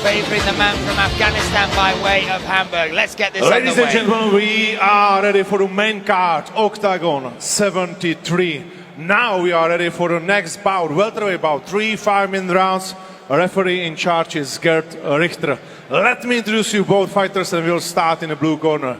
favouring the man from Afghanistan by way of Hamburg. Let's get this Ladies underway. and gentlemen, we are ready for the main card, Octagon 73. Now we are ready for the next bout, welterweight bout, 3 5-minute rounds. Referee in charge is Gerd Richter. Let me introduce you both fighters, and we'll start in the blue corner.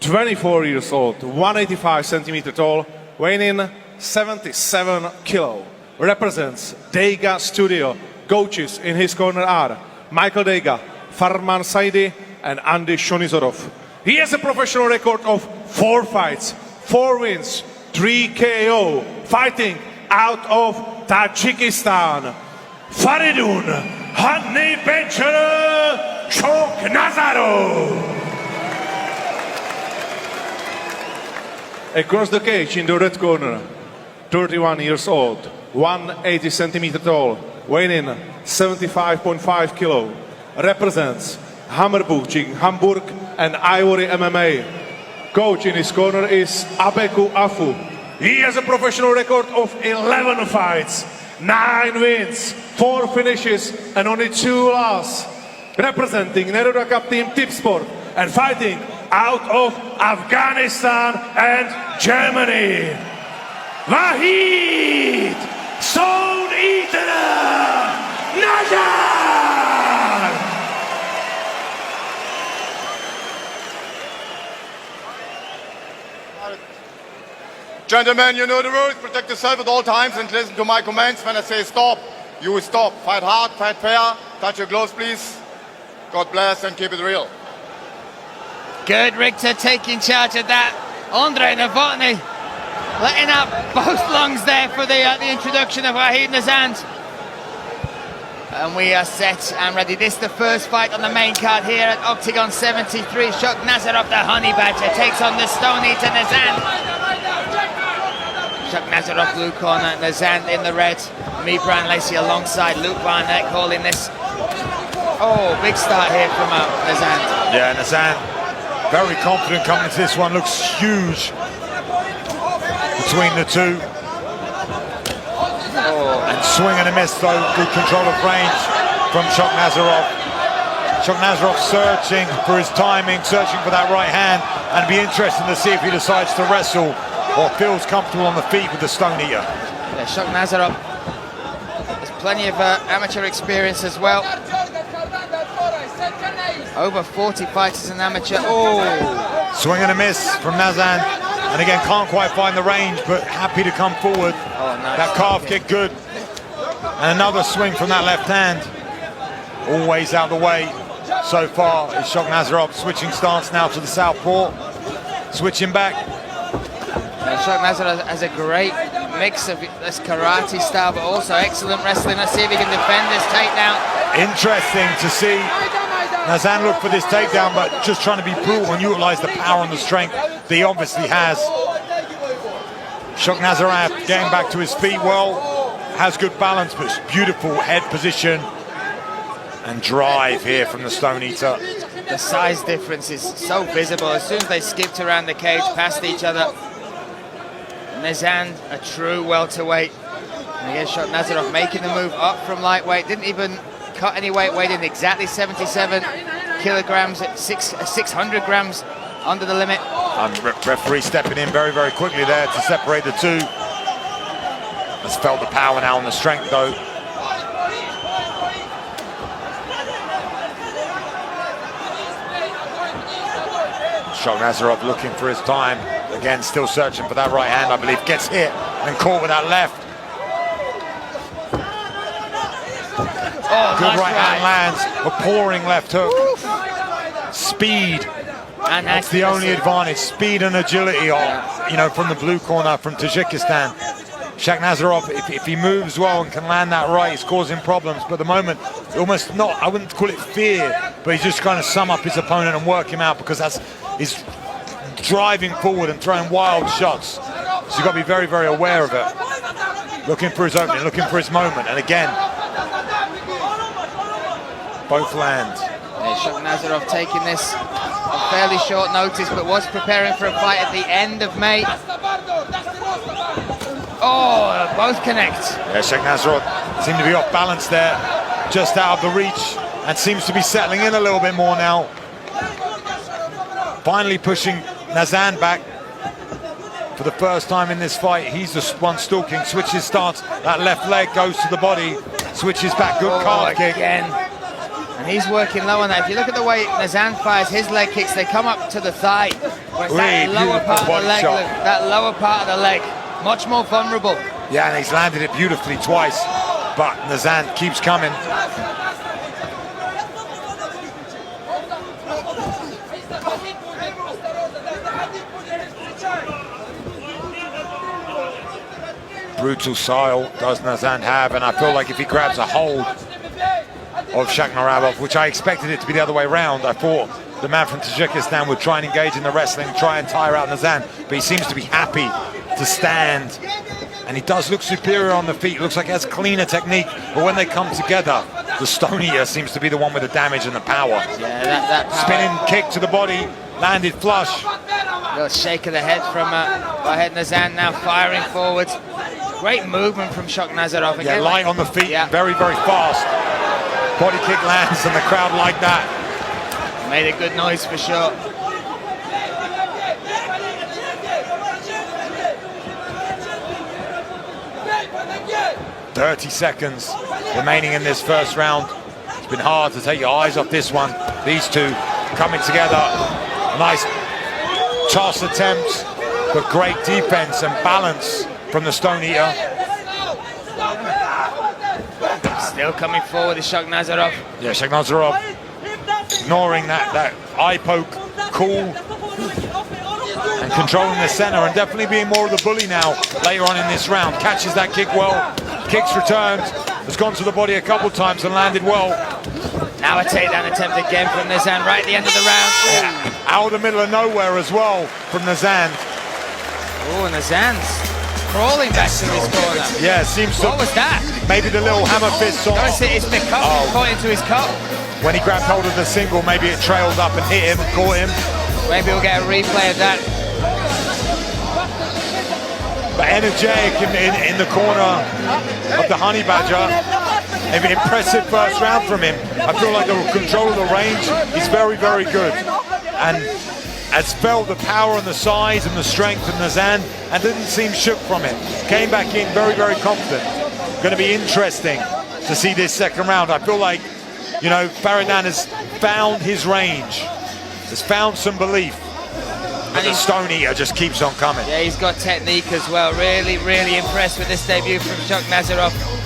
24 years old, 185 centimeter tall, weighing in 77 kilo. Represents Dega Studio. Coaches in his corner are Michael Dega, Farman Saidi, and Andy Shonizorov. He has a professional record of 4 fights, 4 wins, 3 KO, fighting out of Tajikistan. Faridun Hanni Bencher Choknazarov. Across the cage in the red corner, 31 years old, 180 centimeter tall, weighing in 75.5 kilo, represents Hammerburg, Hamburg and Ivory MMA. Coach in his corner is Abeku Afu. He has a professional record of 11 fights, 9 wins, 4 finishes and only 2 losses. Representing Neruda Cup team Tipsport and fighting out of Afghanistan and Germany, Wahid Stone Eater Nژend. Gentlemen, you know the rules. Protect yourself at all times and listen to my commands. When I say stop, you stop. Fight hard, fight fair. Touch your gloves, please. God bless and keep it real. Gerd Richter taking charge of that. Andre Novotny letting out both lungs there for the introduction of Wahid Nژend. And we are set and ready. This is the first fight on the main card here at Octagon 73. Choknazarov, the Honey Badger, takes on the Stone Eater Nژend. Choknazarov blue corner, Nژend in the red. Me, Brian Lacey alongside Luke Barnett calling this. Oh, big start here from Nژend. Yeah, Nژend very confident coming into this one. Looks huge between the two. And swing and a miss though. Good control of range from Choknazarov. Choknazarov searching for his timing, searching for that right hand, and it'd be interesting to see if he decides to wrestle or feels comfortable on the feet with the Stone Eater. Yeah, Choknazarov has plenty of amateur experience as well. Over 40 fights as an amateur. Oh! Swing and a miss from Nژend. And again, can't quite find the range, but happy to come forward. Oh, nice. That calf kick good. And another swing from that left hand. Always out of the way so far is Choknazarov. Switching stance now to the southpaw. Switching back. Choknazarov has a great mix of this karate style, but also excellent wrestling. Let's see if he can defend this takedown. Interesting to see Nژend look for this takedown, but just trying to be brutal and utilize the power and the strength that he obviously has. Choknazarov getting back to his feet well, has good balance, but beautiful head position and drive here from the Stone Eater. The size difference is so visible. As soon as they skipped around the cage past each other, Nژend, a true welterweight. And again, Choknazarov making the move up from lightweight, didn't even cut any weight, weighed in exactly 77 kilograms at 600 grams under the limit. And referee stepping in very, very quickly there to separate the two. Has felt the power now and the strength though. Choknazarov looking for his time. Again, still searching for that right hand, I believe. Gets hit and caught with that left. Oh, good nice right hand lands, a pouring left hook. Oof. Speed. And that's the only advantage. Speed and agility, you know, from the blue corner from Tajikistan. Choknazarov, if he moves well and can land that right, he's causing problems. But at the moment, almost not, I wouldn't call it fear, but he's just trying to sum up his opponent and work him out, because he's driving forward and throwing wild shots. So you've got to be very, very aware of it. Looking for his opening, looking for his moment. And again, both land. Yeah, Choknazarov taking this on fairly short notice, but was preparing for a fight at the end of May. Oh, both connect. Yeah, Choknazarov seemed to be off balance there, just out of the reach and seems to be settling in a little bit more now. Finally pushing Nژend back for the first time in this fight. He's the one stalking, switches stance, that left leg goes to the body, switches back, good calf kick. Again. And he's working low on that. If you look at the way Nژend fires his leg kicks, they come up to the thigh. Whereas that lower part of the leg, that lower part of the leg, much more vulnerable. Yeah, and he's landed it beautifully twice, but Nژend keeps coming. Brutal style does Nژend have, and I feel like if he grabs a hold of Shakhmaravov, which I expected it to be the other way around, I thought the man from Tajikistan would try and engage in the wrestling, try and tire out Nژend, but he seems to be happy to stand, and he does look superior on the feet. Looks like he has cleaner technique, but when they come together, the Stone Eater seems to be the one with the damage and the power. Yeah, that power. Spinning kick to the body, landed flush. A little shake of the head from Fahad Nژend, now firing forwards. Great movement from Shakhmaravov. Yeah, light on the feet, very, very fast. Body kick lands and the crowd like that. Made a good noise for sure. "30 seconds remaining in this first round. It's been hard to take your eyes off this one. These two coming together. Nice toss attempts, but great defense and balance from the Stone Eater. Still coming forward is Shakhmaravov. Yeah, Shakhmaravov ignoring that eye poke, cool, and controlling the center, and definitely being more of the bully now later on in this round. Catches that kick well, kicks returned, has gone to the body a couple times and landed well. Now a takedown attempt again from Nژend right at the end of the round. Yeah. Out of the middle of nowhere as well from Nژend. Oh, Nژend's crawling back to his corner. Yeah, seems to. What was that? Maybe the little hammer fist on. It's the cup, caught into his cup. When he grabbed hold of the single, maybe it trailed up and hit him, caught him. Maybe we'll get a replay of that. But energetic in the corner of the Honey Badger. An impressive first round from him. I feel like the control of the range is very, very good. And has felt the power and the size and the strength of Nژend and didn't seem shook from it. Came back in very, very confident. Going to be interesting to see this second round. I feel like, you know, Faridan has found his range, has found some belief. And the Stone Eater just keeps on coming. Yeah, he's got technique as well. Really, really impressed with this debut from Shakhmaravov.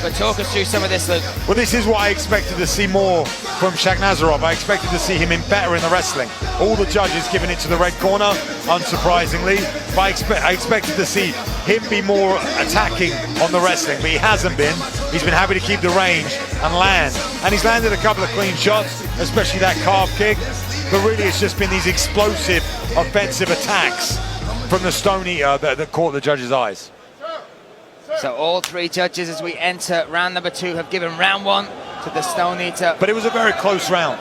But talk us through some of this, Luke. Well, this is what I expected to see more from Shakhmaravov. I expected to see him better in the wrestling. All the judges giving it to the red corner, unsurprisingly. But I expected to see him be more attacking on the wrestling, but he hasn't been. He's been happy to keep the range and land. And he's landed a couple of clean shots, especially that calf kick. But really, it's just been these explosive, offensive attacks from the Stone Eater that caught the judges' eyes. So all three judges, as we enter round number 2, have given round 1 to the Stone Eater. But it was a very close round.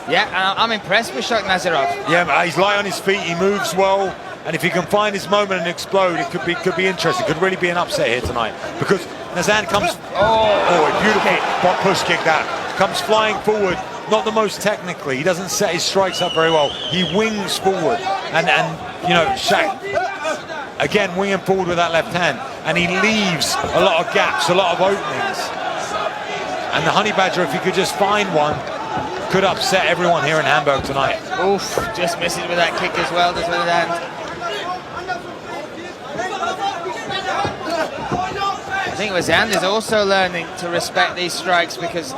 Yeah, and I'm impressed with Shakhmaravov. Yeah, he's light on his feet, he moves well, and if he can find his moment and explode, it could be interesting. Could really be an upset here tonight. Because Nژend comes... a beautiful push kick that. Comes flying forward, not the most technically. He doesn't set his strikes up very well. He wings forward, and you know, Shaq... Again, winging forward with that left hand, and he leaves a lot of gaps, a lot of openings. And the Honey Badger, if he could just find one, could upset everyone here in Hamburg tonight. Oof, just misses with that kick as well, does with his hand. I think Nژend is also learning to respect these strikes, because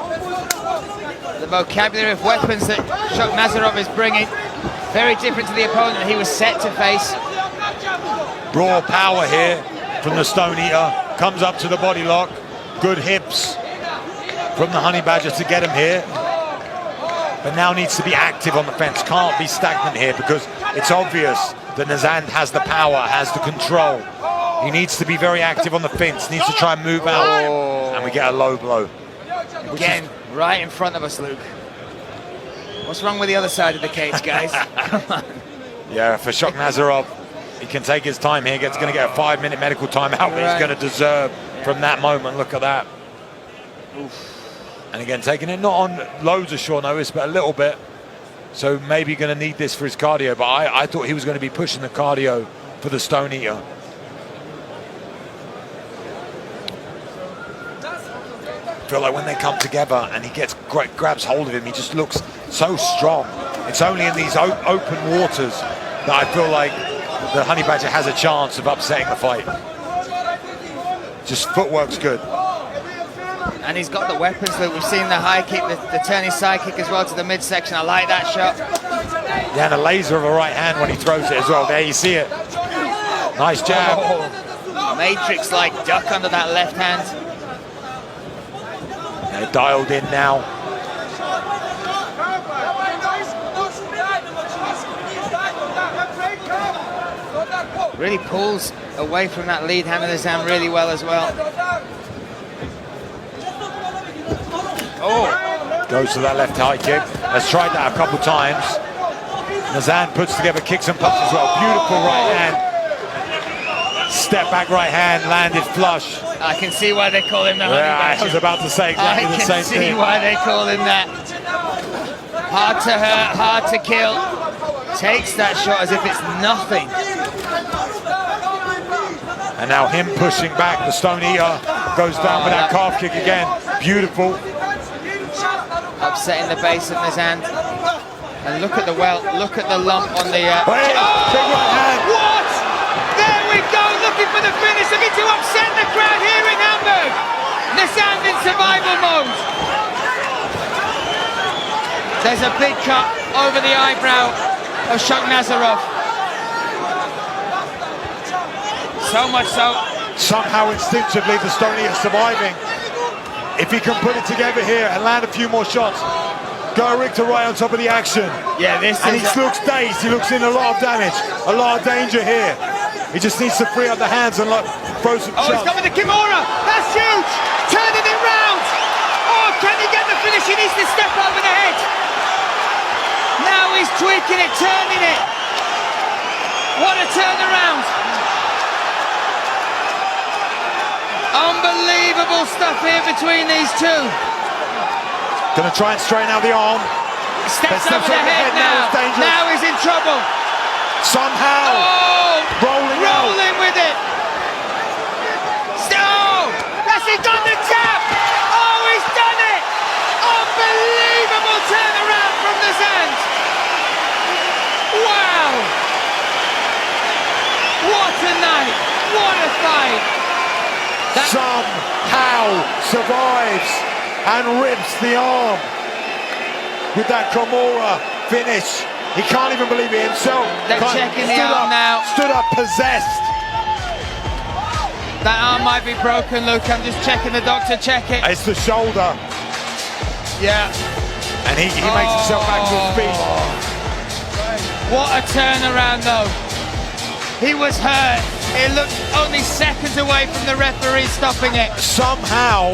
the vocabulary of weapons that Shakhmaravov is bringing, very different to the opponent he was set to face. Raw power here from the Stone Eater. Comes up to the body lock. Good hips from the Honey Badger to get him here. But now needs to be active on the fence. Can't be stagnant here, because it's obvious that Nژend has the power, has the control. He needs to be very active on the fence. Needs to try and move out. And we get a low blow. Again, right in front of us, Luke. What's wrong with the other side of the cage, guys? Come on. Yeah, for Shakhmaravov, he can take his time here. He's going to get a 5-minute medical timeout, but he's going to deserve from that moment. Look at that. Oof. And again, taking it not on loads of short notice, but a little bit. So maybe going to need this for his cardio. But I thought he was going to be pushing the cardio for the Stone Eater. I feel like when they come together and he grabs hold of him, he just looks so strong. It's only in these open waters that I feel like the Honey Badger has a chance of upsetting the fight. Just footwork's good. And he's got the weapons, Luke. We've seen the high kick, the turning side kick as well to the midsection. I like that shot. Yeah, and a laser of a right hand when he throws it as well. There you see it. Nice jab. Oh, Matrix-like duck under that left hand. They're dialed in now. Really pulls away from that lead hand of Nژend really well as well. Oh! Goes to that left high kick. Has tried that a couple times. Nژend puts together kicks and punches as well. Beautiful right hand. Step back right hand, landed flush. I can see why they call him the Honey Badger. I was about to say exactly the same thing. I can see why they call him that. Hard to hurt, hard to kill. Takes that shot as if it's nothing. And now him pushing back. The Stone Eater goes down with that calf kick again. Beautiful. Upsetting the base of Nژend. And look at the look at the lump on the... Wait, what? There we go, looking for the finish, looking to upset the crowd here in Hamburg. Nژend in survival mode. There's a big cut over the eyebrow of Shagnazarov. So much so. Somehow instinctively the Stone Eater surviving. If he can put it together here and land a few more shots, go Richter right on top of the action. Yeah, this and is... he looks dazed, he looks in a lot of damage, a lot of danger here. He just needs to free up the hands and throw some shots. Oh, he's coming to Kimura! That's huge! Turning it round! Oh, can he get the finish? He needs to step over the head. Now he's tweaking it, turning it. What a turnaround! Unbelievable stuff here between these two. Gonna try and straighten out the arm. Steps over the head now. Now he's in trouble. Somehow. Rolling with it. Oh, that's it, done the tap. Oh, he's done it. Unbelievable turnaround from Nژend. Wow. What a night. What a fight. Somehow survives and rips the arm with that Kimura finish. He can't even believe it himself. They're checking the arm now. Stood up possessed. That arm might be broken, Luke. I'm just checking, the doctor check it. It's the shoulder. Yeah. And he makes himself back to his feet. What a turnaround though. He was hurt. It looked only seconds away from the referee stopping it. Somehow